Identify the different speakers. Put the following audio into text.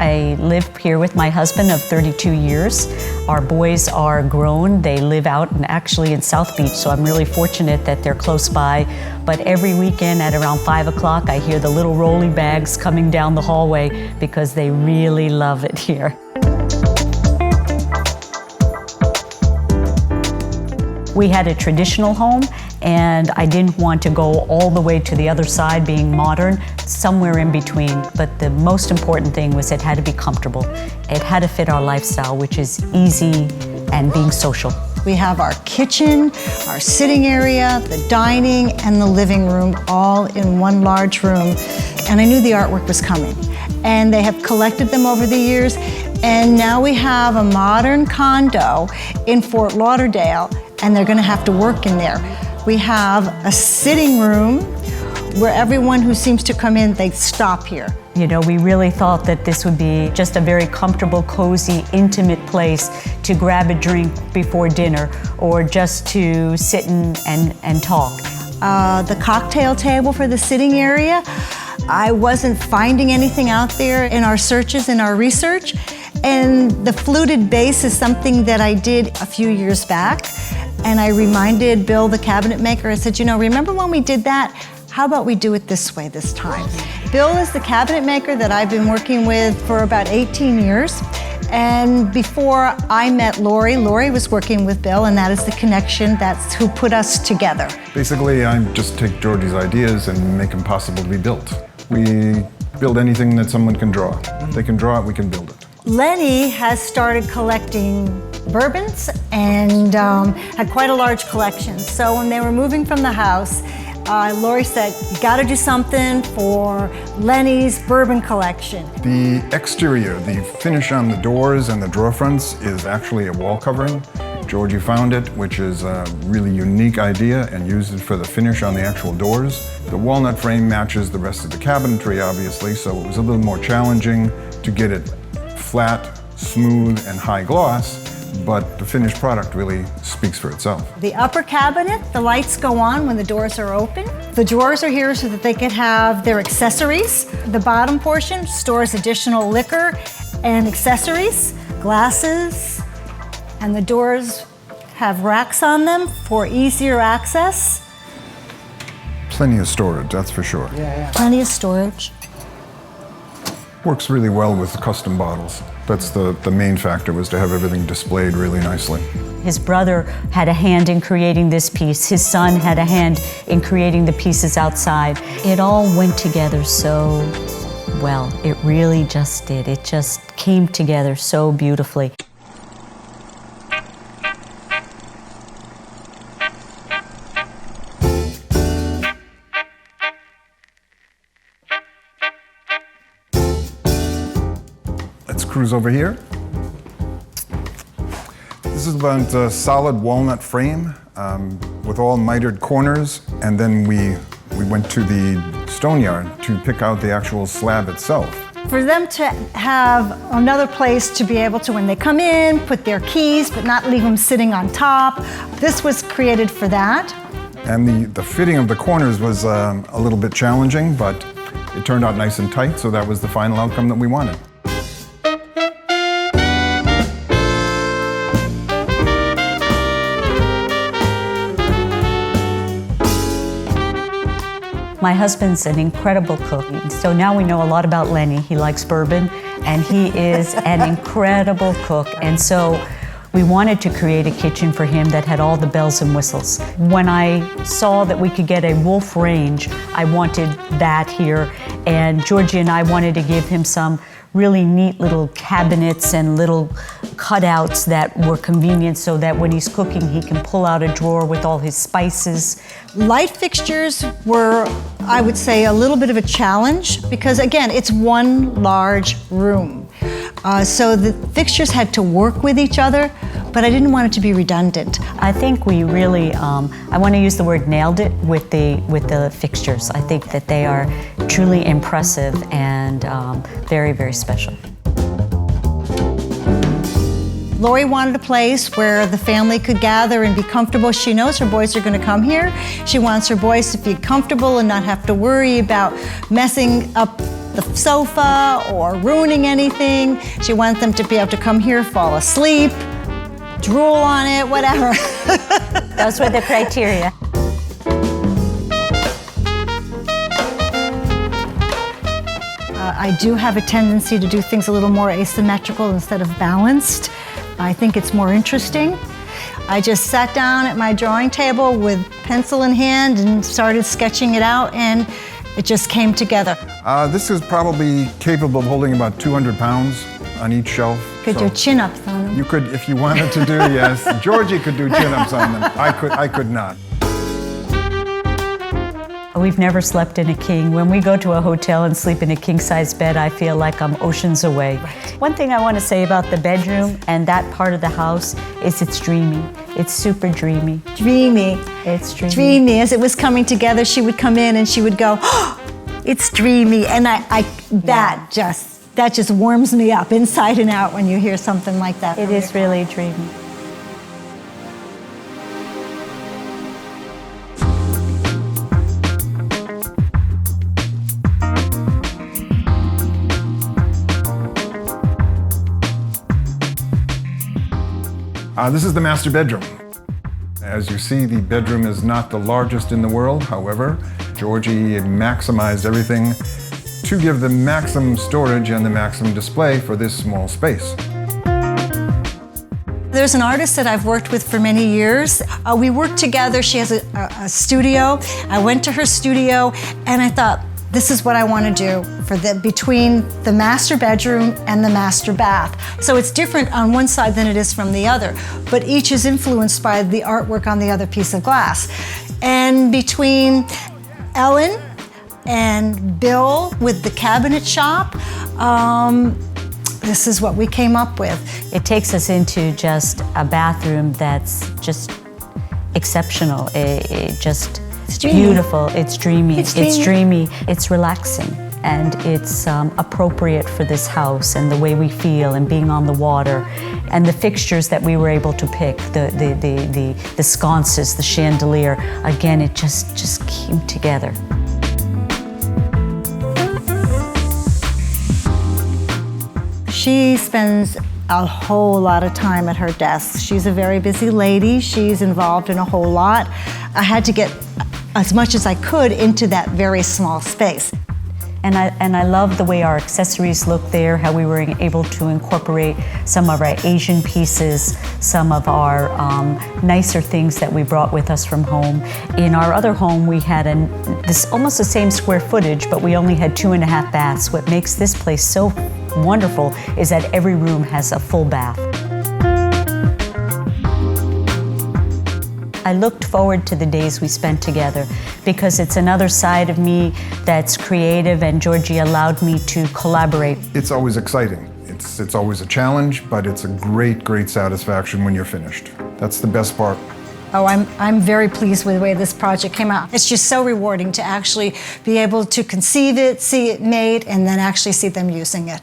Speaker 1: I live here with my husband of 32 years. Our boys are grown. They live out actually in South Beach, so I'm really fortunate that they're close by. But every weekend at around 5 o'clock, I hear the little rolling bags coming down the hallway because they really love it here. We had a traditional home, and I didn't want to go all the way to the other side, being modern, somewhere in between. But the most important thing was it had to be comfortable. It had to fit our lifestyle, which is easy and being social.
Speaker 2: We have our kitchen, our sitting area, the dining, and the living room all in one large room. And I knew the artwork was coming. And they have collected them over the years. And now we have a modern condo in Fort Lauderdale, and they're gonna have to work in there. We have a sitting room where everyone who seems to come in, they stop here.
Speaker 1: You know, we really thought that this would be just a very comfortable, cozy, intimate place to grab a drink before dinner or just to sit and talk.
Speaker 2: The cocktail table for the sitting area, I wasn't finding anything out there in our searches, in our research. And the fluted base is something that I did a few years back. And I reminded Bill, the cabinet maker, I said, you know, remember when we did that? How about we do it this way this time? Bill is the cabinet maker that I've been working with for about 18 years. And before I met Lori was working with Bill, and that is the connection. That's who put us together.
Speaker 3: Basically, I just take Georgie's ideas and make them possible to be built. We build anything that someone can draw. If they can draw it, we can build it.
Speaker 2: Lenny has started collecting bourbons and had quite a large collection. So when they were moving from the house, Lori said, you gotta do something for Lenny's bourbon collection.
Speaker 3: The exterior, the finish on the doors and the drawer fronts is actually a wall covering. Georgie found it, which is a really unique idea, and used it for the finish on the actual doors. The walnut frame matches the rest of the cabinetry, obviously, so it was a little more challenging to get it flat, smooth, and high gloss, but the finished product really speaks for itself.
Speaker 2: The upper cabinet, the lights go on when the doors are open. The drawers are here so that they can have their accessories. The bottom portion stores additional liquor and accessories, glasses, and the doors have racks on them for easier access.
Speaker 3: Plenty of storage, that's for sure.
Speaker 2: Plenty of storage.
Speaker 3: Works really well with custom bottles. That's the main factor, was to have everything displayed really nicely.
Speaker 1: His brother had a hand in creating this piece. His son had a hand in creating the pieces outside. It all went together so well. It really just did. It just came together so beautifully.
Speaker 3: Cruise over here. This is about a solid walnut frame with all mitered corners, and then we went to the stone yard to pick out the actual slab itself.
Speaker 2: For them to have another place to be able to, when they come in, put their keys, but not leave them sitting on top. This was created for that.
Speaker 3: And the fitting of the corners was a little bit challenging, but it turned out nice and tight, so that was the final outcome that we wanted.
Speaker 1: My husband's an incredible cook, so now we know a lot about Lenny. He likes bourbon, and he is an incredible cook. And so we wanted to create a kitchen for him that had all the bells and whistles. When I saw that we could get a wolf range, I wanted that here. And Georgie and I wanted to give him some really neat little cabinets and little cutouts that were convenient so that when he's cooking, he can pull out a drawer with all his spices.
Speaker 2: Light fixtures were, I would say, a little bit of a challenge because, again, it's one large room. So the fixtures had to work with each other, but I didn't want it to be redundant.
Speaker 1: I think we really, I want to use the word nailed it with the fixtures. I think that they are truly impressive and very, very special.
Speaker 2: Lori wanted a place where the family could gather and be comfortable. She knows her boys are going to come here. She wants her boys to be comfortable and not have to worry about messing up the sofa or ruining anything. She wants them to be able to come here, fall asleep, drool on it, whatever.
Speaker 1: Those were the criteria.
Speaker 2: I do have a tendency to do things a little more asymmetrical instead of balanced. I think it's more interesting. I just sat down at my drawing table with pencil in hand and started sketching it out, and it just came together.
Speaker 3: This is probably capable of holding about 200 pounds on each shelf.
Speaker 2: Could do chin-ups on them.
Speaker 3: You could, if you wanted to do, yes. Georgie could do chin-ups on them. I could not.
Speaker 1: We've never slept in a king. When we go to a hotel and sleep in a king-size bed, I feel like I'm oceans away. One thing I want to say about the bedroom and that part of the house is it's dreamy. It's super dreamy.
Speaker 2: Dreamy.
Speaker 1: It's dreamy.
Speaker 2: Dreamy. As it was coming together, she would come in and she would go, oh, it's dreamy. And that just warms me up inside and out when you hear something like that.
Speaker 1: It is really dreamy.
Speaker 3: This is the master bedroom. As you see, the bedroom is not the largest in the world. However, Georgie maximized everything to give the maximum storage and the maximum display for this small space.
Speaker 2: There's an artist that I've worked with for many years. We worked together. She has a studio. I went to her studio and I thought, this is what I want to do for between the master bedroom and the master bath. So it's different on one side than it is from the other, but each is influenced by the artwork on the other piece of glass. And between Ellen and Bill with the cabinet shop, this is what we came up with.
Speaker 1: It takes us into just a bathroom that's just exceptional. It's beautiful, it's dreamy, it's relaxing, and it's appropriate for this house and the way we feel and being on the water. And the fixtures that we were able to pick, the sconces, the chandelier, again, it just came together.
Speaker 2: She spends a whole lot of time at her desk. She's a very busy lady. She's involved in a whole lot. I had to get as much as I could into that very small space.
Speaker 1: And I love the way our accessories look there, how we were able to incorporate some of our Asian pieces, some of our nicer things that we brought with us from home. In our other home, we had almost the same square footage, but we only had 2.5 baths. What makes this place so wonderful is that every room has a full bath. I looked forward to the days we spent together because it's another side of me that's creative, and Georgie allowed me to collaborate.
Speaker 3: It's always exciting. It's always a challenge, but it's a great satisfaction when you're finished. That's the best part.
Speaker 2: Oh, I'm very pleased with the way this project came out. It's just so rewarding to actually be able to conceive it, see it made, and then actually see them using it.